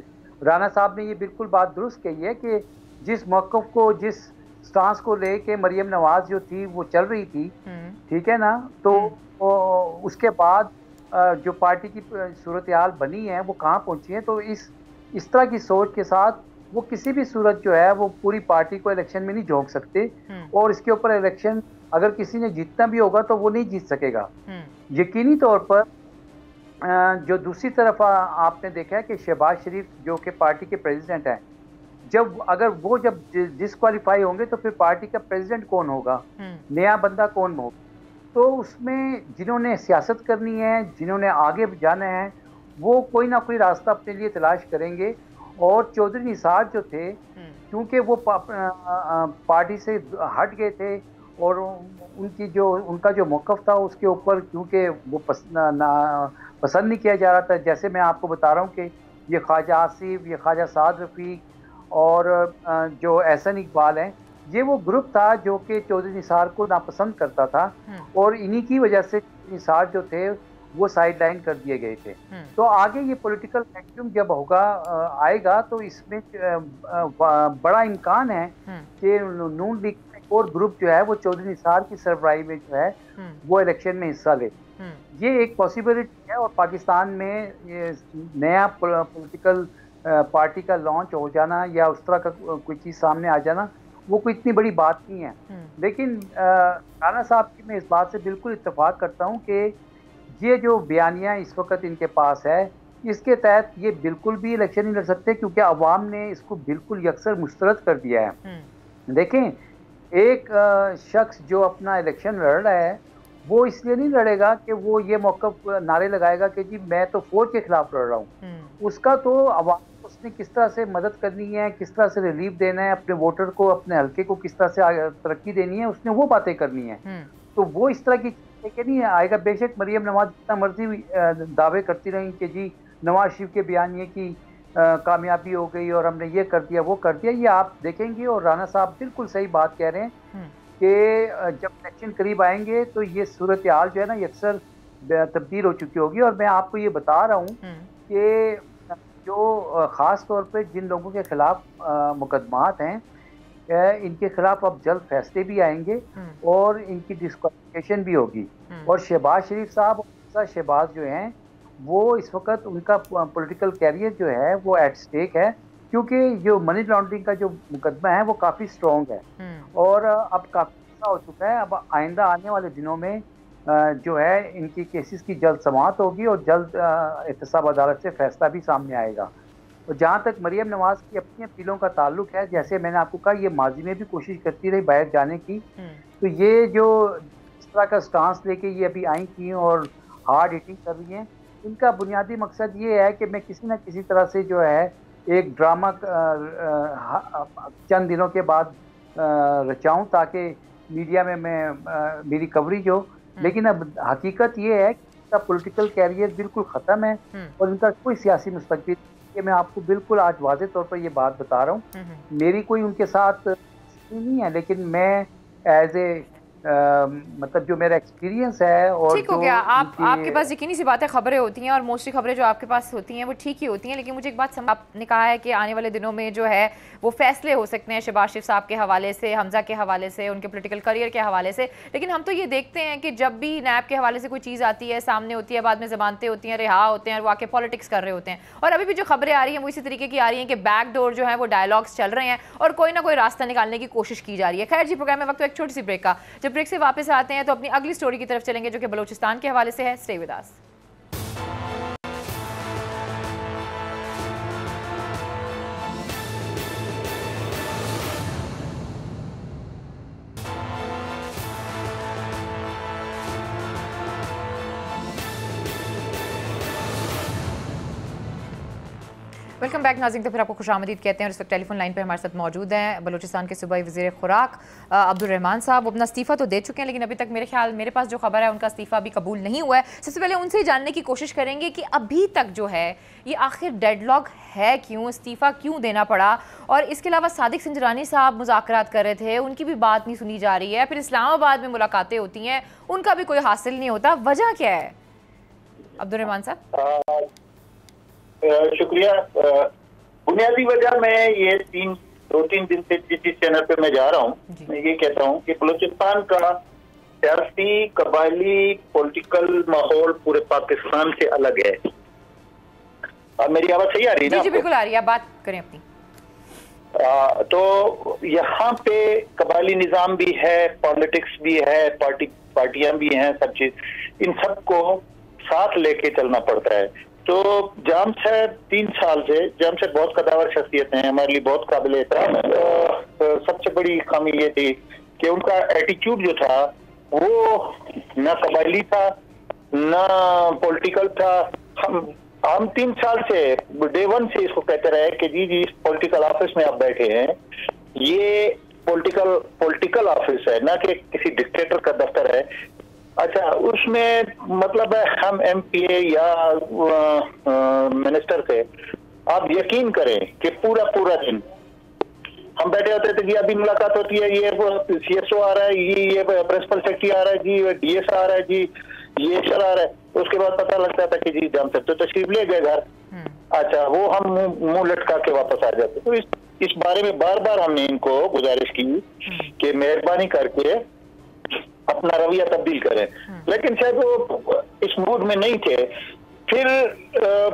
राना साहब ने ये बिल्कुल बात दुरुस्त कही है कि जिस मौक़िफ़ को, जिस स्टांस को लेके मरियम नवाज जो थी वो चल रही थी, ठीक है ना, तो उसके बाद जो पार्टी की सूरत हाल बनी है वो कहाँ पहुंची है। तो इस तरह की सोच के साथ वो किसी भी सूरत जो है वो पूरी पार्टी को इलेक्शन में नहीं झोंक सकते, और इसके ऊपर इलेक्शन अगर किसी ने जीतना भी होगा तो वो नहीं जीत सकेगा। यकीनी तौर पर जो दूसरी तरफ आपने देखा है कि शहबाज शरीफ जो कि पार्टी के प्रेसिडेंट हैं, जब डिस्क्वालीफाई होंगे तो फिर पार्टी का प्रेसिडेंट कौन होगा, नया बंदा कौन होगा। तो उसमें जिन्होंने सियासत करनी है, जिन्होंने आगे जाना है, वो कोई ना कोई रास्ता अपने लिए तलाश करेंगे। और चौधरी निसार जो थे, क्योंकि वो पार्टी से हट गए थे और उनका जो मौक़िफ़ था उसके ऊपर क्योंकि वो पसंद नहीं किया जा रहा था। जैसे मैं आपको बता रहा हूँ कि ये ख्वाजा आसिफ, ये ख्वाजा साद रफ़ीक और जो एहसन इकबाल हैं, ये वो ग्रुप था जो कि चौधरी निसार को नापसंद करता था, और इन्हीं की वजह से निसार जो थे वो साइड लाइन कर दिए गए थे। तो आगे ये पॉलिटिकल वैक्यूम जब होगा आएगा तो इसमें बड़ा इम्कान है कि नून लीग और ग्रुप जो है वो चौधरी निसार की सरबराही में जो है वो इलेक्शन में हिस्सा ले। ये एक पॉसिबिलिटी है, और पाकिस्तान में ये नया पॉलिटिकल पार्टी का लॉन्च हो जाना या उस तरह का कोई चीज़ सामने आ जाना वो कोई इतनी बड़ी बात नहीं है। लेकिन राना साहब की मैं इस बात से बिल्कुल इत्तेफाक करता हूँ कि ये जो बयानिया इस वक्त इनके पास है, इसके तहत ये बिल्कुल भी इलेक्शन नहीं लड़ सकते, क्योंकि अवाम ने इसको बिल्कुल यकसर मुस्तरद कर दिया है। देखें, एक शख्स जो अपना इलेक्शन लड़ रहा है वो इसलिए नहीं लड़ेगा कि वो ये मौक़िफ़ नारे लगाएगा कि जी मैं तो फौज के खिलाफ लड़ रहा हूँ। उसका तो अवाम, उसने किस तरह से मदद करनी है, किस तरह से रिलीफ देना है अपने वोटर को, अपने हल्के को किस तरह से तरक्की देनी है, उसने वो बातें करनी है। तो वो इस तरह की चीज़ें नहीं आएगा। बेशक मरियम नवाज जितना मर्जी दावे करती रही कि जी नवाज शरीफ के बयानिए की कामयाबी हो गई और हमने ये कर दिया वो कर दिया, ये आप देखेंगे। और राना साहब बिल्कुल सही बात कह रहे हैं कि जब इलेक्शन करीब आएंगे तो ये सूरत हाल जो है ना यकसर तब्दील हो चुकी होगी। और मैं आपको ये बता रहा हूँ कि जो ख़ास तौर पे जिन लोगों के खिलाफ मुकदमात हैं, इनके खिलाफ अब जल्द फैसले भी आएंगे और इनकी डिस्क्वालिफिकेशन भी होगी। और शहबाज शरीफ साहब और शहबाज जो हैं वो इस वक्त उनका पॉलिटिकल कैरियर जो है वो एट स्टेक है, क्योंकि जो मनी लॉन्ड्रिंग का जो मुकदमा है वो काफ़ी स्ट्रॉन्ग है और अब काफ़ी हो चुका है। अब आइंदा आने वाले दिनों में जो है इनकी केसेस की जल्द समाअत होगी और जल्द एहतसाब अदालत से फैसला भी सामने आएगा। और जहाँ तक मरियम नवाज की अपनी अपीलों का ताल्लुक है, जैसे मैंने आपको कहा, ये माजी में भी कोशिश करती रही बाहर जाने की, तो ये जो इस तरह का स्टांस लेके ये अभी आई थी और हार्ड हिटिंग कर रही हैं, इनका बुनियादी मकसद ये है कि मैं किसी न किसी तरह से जो है एक ड्रामा चंद दिनों के बाद रचाऊं ताकि मीडिया में मेरी कवरेज हो। लेकिन अब हकीकत ये है कि इनका पॉलिटिकल कैरियर बिल्कुल ख़त्म है और इनका कोई सियासी मुस्तकबिल, ये मैं आपको बिल्कुल आज वाज़ेह तौर पर ये बात बता रहा हूँ। मेरी कोई उनके साथ नहीं है, लेकिन मैं एज ए मतलब जो मेरा एक्सपीरियंस है और ठीक हो गया। आपके पास यकीनी सी बातें खबरें होती हैं और मोस्टली खबरें जो आपके पास होती हैं वो ठीक ही होती हैं, लेकिन मुझे एक बात आपने कहा है कि आने वाले दिनों में जो है वो फैसले हो सकते हैं शहबाज शरीफ साहब के हवाले से, हमजा के हवाले से, उनके पॉलिटिकल करियर के हवाले से। लेकिन हम तो ये देखते हैं कि जब भी नैब के हवाले से कोई चीज़ आती है, सामने होती है, बाद में जमानतें होती हैं, रिहा होते हैं और वो आके पॉलिटिक्स कर रहे होते हैं। और अभी भी जो खबरें आ रही हैं वो इसी तरीके की आ रही हैं कि बैकडोर जो है वो डायलॉग्स चल रहे हैं और कोई ना कोई रास्ता निकालने की कोशिश की जा रही है। खैर जी, प्रोग्राम में वक्त एक छोटी सी ब्रेक का। जब ब्रेक से वापस आते हैं तो अपनी अगली स्टोरी की तरफ चलेंगे जो कि बलूचिस्तान के हवाले से है। Stay with us. Welcome back नाज़रीन। तो फिर आपको खुशामदीद कहते हैं और इस वक्त टेलीफोन लाइन पे हमारे साथ मौजूद हैं बलूचिस्तान के सूबाई वज़ीर खुराक अब्दुर्रहमान साहब। वो अपना इस्तीफ़ा तो दे चुके हैं, लेकिन अभी तक मेरे पास जो खबर है उनका इस्तीफ़ा अभी कबूल नहीं हुआ है। सबसे पहले उनसे जानने की कोशिश करेंगे कि अभी तक जो है ये आखिर डेडलॉक है क्यों, इस्तीफ़ा क्यों देना पड़ा। और इसके अलावा सादिक सिंजरानी साहब मुज़ाकरात कर रहे थे, उनकी भी बात नहीं सुनी जा रही है। फिर इस्लामाबाद में मुलाकातें होती हैं, उनका भी कोई हासिल नहीं होता। वजह क्या है अब्दुर्रहमान साहब? शुक्रिया। बुनियादी वजह मैं ये 2-3 दिन से जिस चैनल पे मैं जा रहा हूँ, मैं ये कहता हूँ कि बलूचिस्तान का सियासी, कबायली, पॉलिटिकल माहौल पूरे पाकिस्तान से अलग है। अब मेरी आवाज सही आ रही है ना? जी बिल्कुल आ रही है, आप बात करें अपनी। तो यहाँ पे कबायली निज़ाम भी है, पॉलिटिक्स भी है, पार्टियां भी हैं, सब चीज इन सबको साथ लेके चलना पड़ता है। तो जाम साहब 3 साल से, जाम साहब बहुत कदावर शख्सियत हैं, हमारे लिए बहुत काबिल एहतराम है। सबसे बड़ी खामी ये थी कि उनका एटीट्यूड जो था वो ना कबायली था ना पॉलिटिकल था। हम 3 साल से डे 1 से इसको कहते रहे कि जी इस पॉलिटिकल ऑफिस में आप बैठे हैं, ये पॉलिटिकल ऑफिस है, ना कि किसी डिक्टेटर का दफ्तर है। अच्छा, उसमें मतलब है हम एमपीए या मिनिस्टर थे, आप यकीन करें कि पूरा दिन हम बैठे होते थे कि अभी मुलाकात होती है, ये सीएसओ आ रहा है, ये प्रिंसिपल सेक्रेटरी आ रहा है जी, डीएस आ रहा है जी, ये सर आ रहा है। उसके बाद पता लगता था कि जी जाम सकते तो तशरीफ ले गए घर। अच्छा, वो हम मुंह लटका के वापस आ जाते। तो इस बारे में बार बार हमने इनको गुजारिश की कि मेहरबानी करके अपना रवैया तब्दील करें, लेकिन शायद वो इस मूड में नहीं थे। फिर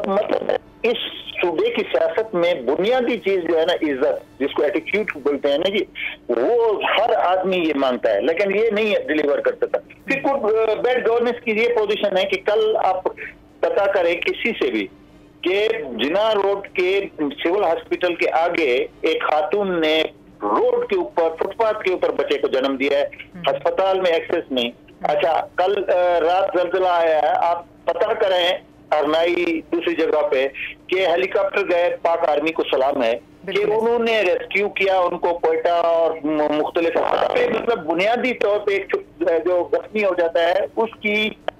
मतलब इस सूबे की सियासत में बुनियादी चीज जो है ना, इज्जत, जिसको एटीट्यूड बोलते हैं ना जी, वो हर आदमी ये मांगता है, लेकिन ये नहीं डिलीवर कर सकता। फिर कुछ बैड गवर्नेंस की ये पोजीशन है कि कल आप पता करें किसी से भी कि जिना रोड के सिविल हॉस्पिटल के आगे एक खातून ने रोड के ऊपर, फुटपाथ के ऊपर बच्चे को जन्म दिया है, अस्पताल में एक्सेस नहीं। अच्छा, कल रात जलजला आया है, आप पता करें अरनाई दूसरी जगह पे कि हेलीकॉप्टर गए, पाक आर्मी को सलाम है कि उन्होंने रेस्क्यू किया उनको कोयटा और मुख्तलिफ। मतलब बुनियादी तौर पे एक जो जख्मी हो जाता है उसकी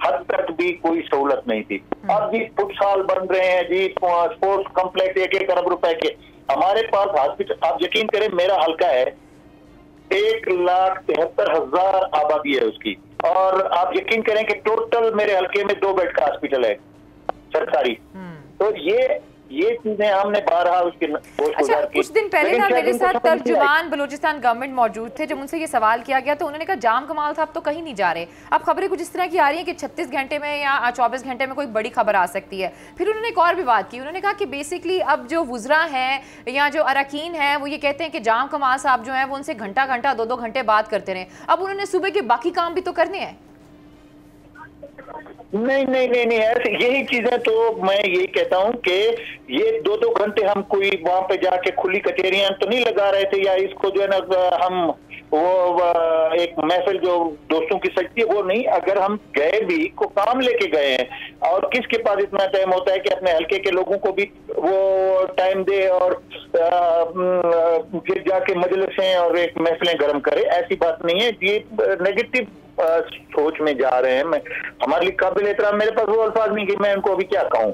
हद तक भी कोई सहूलत नहीं थी। अब जी फुटसाल बन रहे हैं जी, स्पोर्ट्स कॉम्प्लेक्स 1-1 अरब रुपए के। हमारे पास हॉस्पिटल, आप यकीन करें मेरा हल्का है 1,73,000 आबादी है उसकी, और आप यकीन करें कि टोटल मेरे हल्के में 2 बेड का हॉस्पिटल है सरकारी। तो ये चीजें हमने बारहा उसके अच्छा, कुछ दिन पहले ना मेरे साथ तर्जुमान बलूचिस्तान गवर्नमेंट मौजूद थे। जब उनसे ये सवाल किया गया तो उन्होंने कहा जाम कमाल साहब तो कहीं नहीं जा रहे। अब खबरें कुछ इस तरह की आ रही हैं कि 36 घंटे में या 24 घंटे में कोई बड़ी खबर आ सकती है। फिर उन्होंने एक और भी बात की, उन्होंने कहा कि बेसिकली अब जो वुज़रा हैं या जो अरकान हैं वो ये कहते हैं कि जाम कमाल साहब जो हैं वो उनसे घंटा 2-2 घंटे बात करते रहे। अब उन्होंने सुबह के बाकी काम भी तो करने हैं। नहीं ऐसे यही चीजें, तो मैं यही कहता हूं कि ये 2-2 घंटे हम कोई वहां पे जाके खुली कचहरियां तो नहीं लगा रहे थे, या इसको जो है ना हम वो एक महफिल जो दोस्तों की सकती है वो नहीं, अगर हम गए भी को काम लेके गए हैं और किसके पास इतना टाइम होता है कि अपने हल्के के लोगों को भी वो टाइम दे और फिर जाके मजलिसें और एक महफिलें गर्म करे, ऐसी बात नहीं है। ये नेगेटिव सोच में जा रहे हैं। मैं हमारे लिए काबिल एहतराम, मेरे पास वो अल्फाज नहीं कि मैं उनको अभी क्या कहूँ।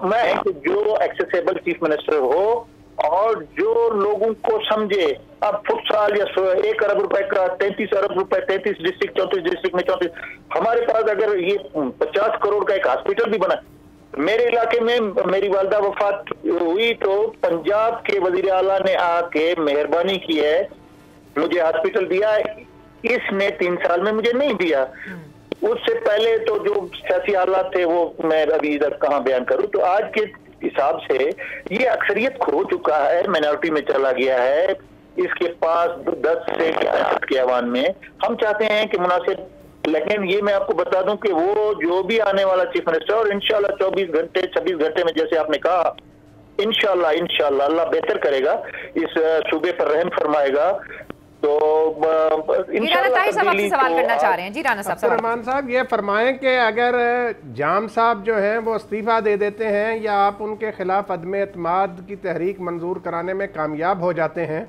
मैं जो एक्सेसिबल चीफ मिनिस्टर हो और जो लोगों को समझे, अब फुटसाल या 1 अरब रुपए का 33 अरब रुपए, 33 डिस्ट्रिक्ट 34 डिस्ट्रिक्ट में 34, हमारे पास अगर ये 50 करोड़ का एक हॉस्पिटल भी बना। मेरे इलाके में मेरी वालदा वफात हुई तो पंजाब के वजीर आला ने आके मेहरबानी की है, मुझे हॉस्पिटल दिया, इसने 3 साल में मुझे नहीं दिया। उससे पहले तो जो सियासी हालात थे वो मैं अभी इधर कहाँ बयान करूं। तो आज के हिसाब से ये अक्सरियत खो चुका है, माइनॉरिटी में चला गया है, इसके पास 10 से 65 के अवान में। हम चाहते हैं कि मुनासिब, लेकिन ये मैं आपको बता दूं कि वो जो भी आने वाला चीफ मिनिस्टर, और इंशाल्लाह 24 घंटे 26 घंटे में जैसे आपने कहा, इंशाल्लाह अल्लाह बेहतर करेगा, इस सूबे पर रहम फरमाएगा। तो सवाल करना चाह रहे हैं जी राना साहब। रहमान साहब ये फरमाएं कि अगर जाम साहब जो हैं वो इस्तीफ़ा दे देते हैं या आप उनके खिलाफ अदम एतमाद की तहरीक मंजूर कराने में कामयाब हो जाते हैं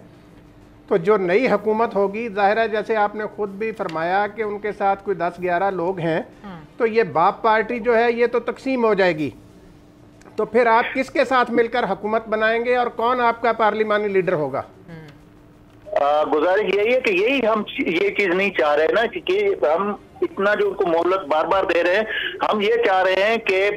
तो जो नई हुकूमत होगी, ज़ाहिर है जैसे आपने खुद भी फरमाया कि उनके साथ कोई 10-11 लोग हैं, तो ये बाप पार्टी जो है ये तो तकसीम हो जाएगी। तो फिर आप किसके साथ मिलकर हुकूमत बनाएंगे और कौन आपका पार्लिमानी लीडर होगा? गुजारिश यही है कि यही हम ये चीज नहीं चाह रहे ना कि हम इतना जो उनको मोहलत बार बार दे रहे हैं। हम ये चाह रहे हैं कि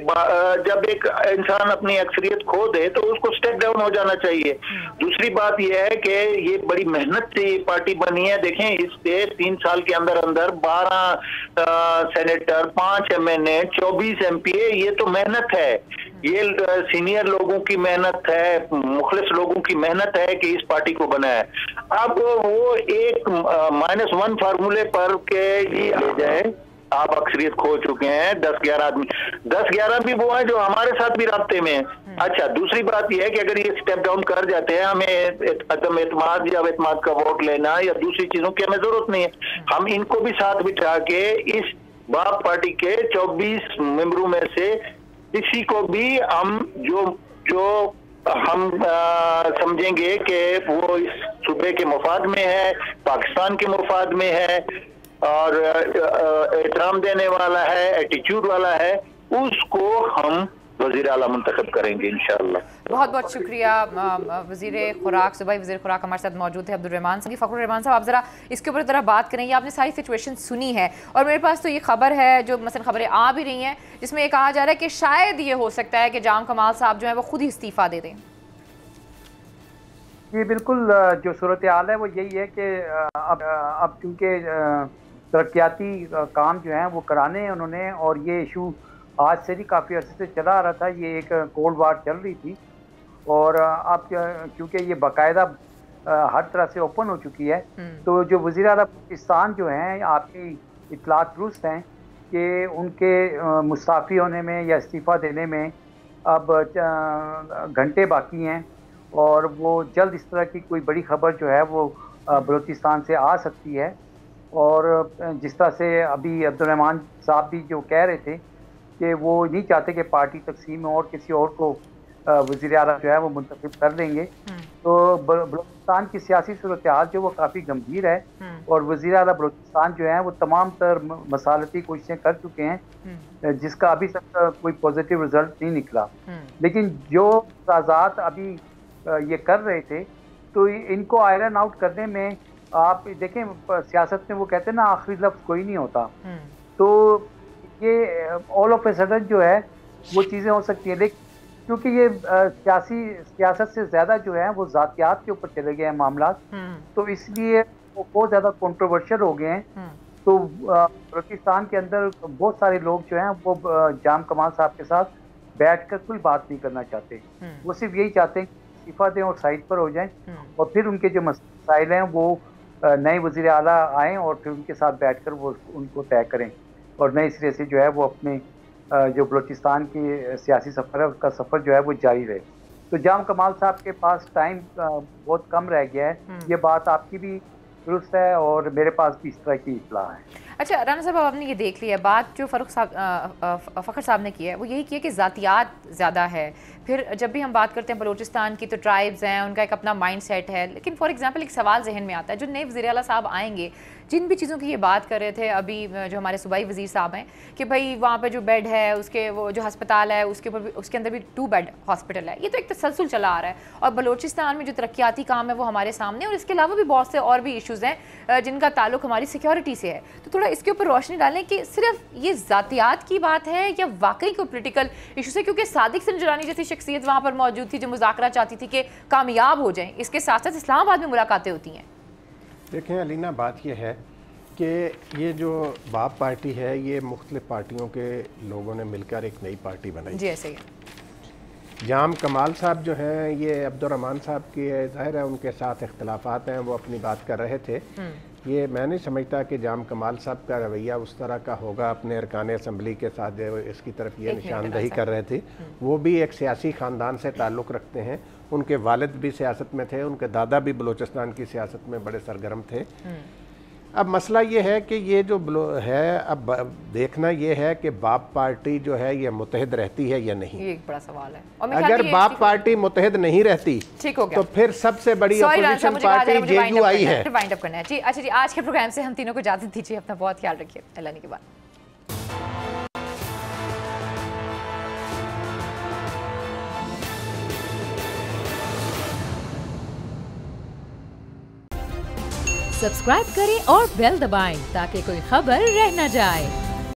जब एक इंसान अपनी अक्सरियत खो दे तो उसको स्टेप डाउन हो जाना चाहिए। दूसरी बात यह है कि ये बड़ी मेहनत से ये पार्टी बनी है। देखें, इससे 3 साल के अंदर अंदर 12 सेनेटर, 5 MNA, 24 MPA, ये तो मेहनत है। ये सीनियर लोगों की मेहनत है, मुखलिस लोगों की मेहनत है कि इस पार्टी को बनाया। अब वो एक -1 फार्मूले पर के ये ले जाए, आप अक्सरियत खो चुके हैं। 10-11 आदमी, 10-11 भी वो हैं जो हमारे साथ भी राब्ते में हैं। अच्छा, दूसरी बात यह है कि अगर ये स्टेप डाउन कर जाते हैं, हमें अदम एतमाद या एतमाद का वोट लेना या दूसरी चीजों की हमें जरूरत नहीं है। हम इनको भी साथ बिठा के इस बाप पार्टी के 24 मेंबरों में से किसी को भी हम जो हम समझेंगे कि वो इस सूबे के मुफाद में है, पाकिस्तान के मुफाद में है और एहतराम देने वाला है, एटीट्यूड वाला है, उसको हम वज़ीर आला मुंतखब करेंगे इंशाअल्लाह। बहुत बहुत शुक्रिया। वज़ीर खुराक, सूबाई वज़ीर खुराक हमारे साथ मौजूद है अब्दुर्रहमान साहब। फ़खरुर रहमान साहब, आप ज़रा इसके ऊपर ज़रा बात करेंगे। आपने सारी सिचुएशन सुनी है और मेरे पास तो ये खबर है, जो मसलन खबरें आ भी रही हैं, जिसमें ये कहा जा रहा है कि शायद ये हो सकता है कि जाम कमाल साहब जो है वो खुद ही इस्तीफ़ा दे दें। ये बिल्कुल जो सूरत हाल है वो यही है कि अब चूँकि तरक्याती काम जो हैं वो कराने हैं उन्होंने, और ये इशू आज से भी काफ़ी अर्से से चला आ रहा था। ये एक कोल्ड वार चल रही थी और अब क्योंकि ये बाकायदा हर तरह से ओपन हो चुकी है, तो जो वज़ीर आला पाकिस्तान जो हैं, आपकी इतलात दुरुस्त हैं कि उनके मुस्ताफ़ी होने में या इस्तीफ़ा देने में अब घंटे बाकी हैं और वो जल्द इस तरह की कोई बड़ी खबर जो है वो बलूचिस्तान से आ सकती है। और जिस तरह से अभी अब्दुर्रहमान साहब भी जो कह रहे थे कि वो नहीं चाहते कि पार्टी तकसीम में और किसी और को वज़ीर आला जो है वो मुंतखब कर देंगे, तो बलूचिस्तान की सियासी सूरत हाल जो वो काफ़ी गंभीर है और वज़ीर आला बलूचिस्तान जो है वो तमाम तर मसालती कोशिशें कर चुके हैं जिसका अभी तक कोई पॉजिटिव रिजल्ट नहीं निकला। लेकिन जो आज़ाद अभी ये कर रहे थे तो इनको आयरन आउट करने में, आप देखें सियासत में वो कहते हैं ना आखिरी लफ्ज़ कोई नहीं होता, तो ये ऑल ऑफ ए सडन जो है वो चीज़ें हो सकती हैं। लेकिन क्योंकि ये सियासत से ज़्यादा जो है वो ज़ातियात के ऊपर चले गए हैं मामला, तो इसलिए वो बहुत ज़्यादा कंट्रोवर्शियल हो गए हैं। तो पाकिस्तान के अंदर बहुत सारे लोग जो हैं वो जाम कमाल साहब के साथ बैठकर कोई बात नहीं करना चाहते, वो सिर्फ यही चाहते हैं इस्तीफा दें और साइड पर हो जाएं और फिर उनके जो मसाइल हैं वो नए वज़ीर आला आएँ और फिर उनके साथ बैठकर वो उनको तय करें और नए सिरे से जो है वो अपने जो बलूचिस्तान की सियासी सफ़र है उसका सफ़र जो है वो जारी रहे। तो जाम कमाल साहब के पास टाइम बहुत कम रह गया है। ये बात आपकी भी दुरुस्त है और मेरे पास भी इस तरह की इत्तला है। अच्छा राना साहब, आपने ये देख लिया, बात जो फ़खर साहब ने की है वो यही की है कि ज़ातियात ज़्यादा है। फिर जब भी हम बात करते हैं बलूचिस्तान की तो ट्राइब्स हैं, उनका एक अपना माइंड सेट है। लेकिन फॉर एग्जांपल एक सवाल जहन में आता है, जो नए वज़ीर आला साहब आएंगे, जिन भी चीज़ों की ये बात कर रहे थे अभी जो हमारे सूबाई वज़ीर साहब हैं कि भाई वहाँ पे जो बेड है, उसके वो जो अस्पताल है उसके ऊपर भी, उसके अंदर भी 2 बेड हॉस्पिटल है, ये तो एक तसलसल चला आ रहा है। और बलूचिस्तान में जो तरक्याती काम है वो हमारे सामने, और इसके अलावा भी बहुत से और भी इशूज़ हैं जिनका ताल्लुक हमारी सिक्योरिटी से है। तो थोड़ा इसके ऊपर रोशनी डालें कि सिर्फ ये ज़ातियात की बात है या वाकई कोई पोलिटिकल इशू है, क्योंकि सादिक संजरानी जैसी शख्सियत वहाँ पर मौजूद थी जो मुज़ाकरा चाहती थी कि कामयाब हो जाएं। इसके साथ साथ इस्लामाबाद में मुलाकातें होती हैं। देखें अलीना, बात यह है कि ये जो बाप पार्टी है ये मुख्तलिफ पार्टियों के लोगों ने मिलकर एक नई पार्टी बनाई। जी ऐसे ही जाम कमाल साहब जो हैं ये अब्दुर्रहमान साहब की ज़ाहिर है उनके साथ इख्तलाफात हैं, वो अपनी बात कर रहे थे। ये मैं नहीं समझता कि जाम कमाल साहब का रवैया उस तरह का होगा अपने अरकान असम्बली के साथ जो इसकी तरफ ये निशानदही कर रहे थे। वो भी एक सियासी ख़ानदान से ताल्लुक़ रखते हैं, उनके वालिद भी सियासत में थे, उनके दादा भी बलूचिस्तान की सियासत में बड़े सरगर्म थे। अब मसला ये है कि ये जो है, अब देखना ये है कि बाप पार्टी जो है ये मुतहद रहती है या नहीं, ये एक बड़ा सवाल है। और अगर बाप पार्टी मुतहद नहीं रहती ठीक हो गया तो फिर सबसे बड़ी अपोजिशन पार्टी जेयूआई है। वाइंड अप करना है जी। अच्छा जी, आज के प्रोग्राम से हम तीनों को इजाजत दीजिए, अपना बहुत ख्याल रखिए, अल्लाह ने के बाद। सब्सक्राइब करें और बेल दबाएं ताकि कोई खबर रह न जाए।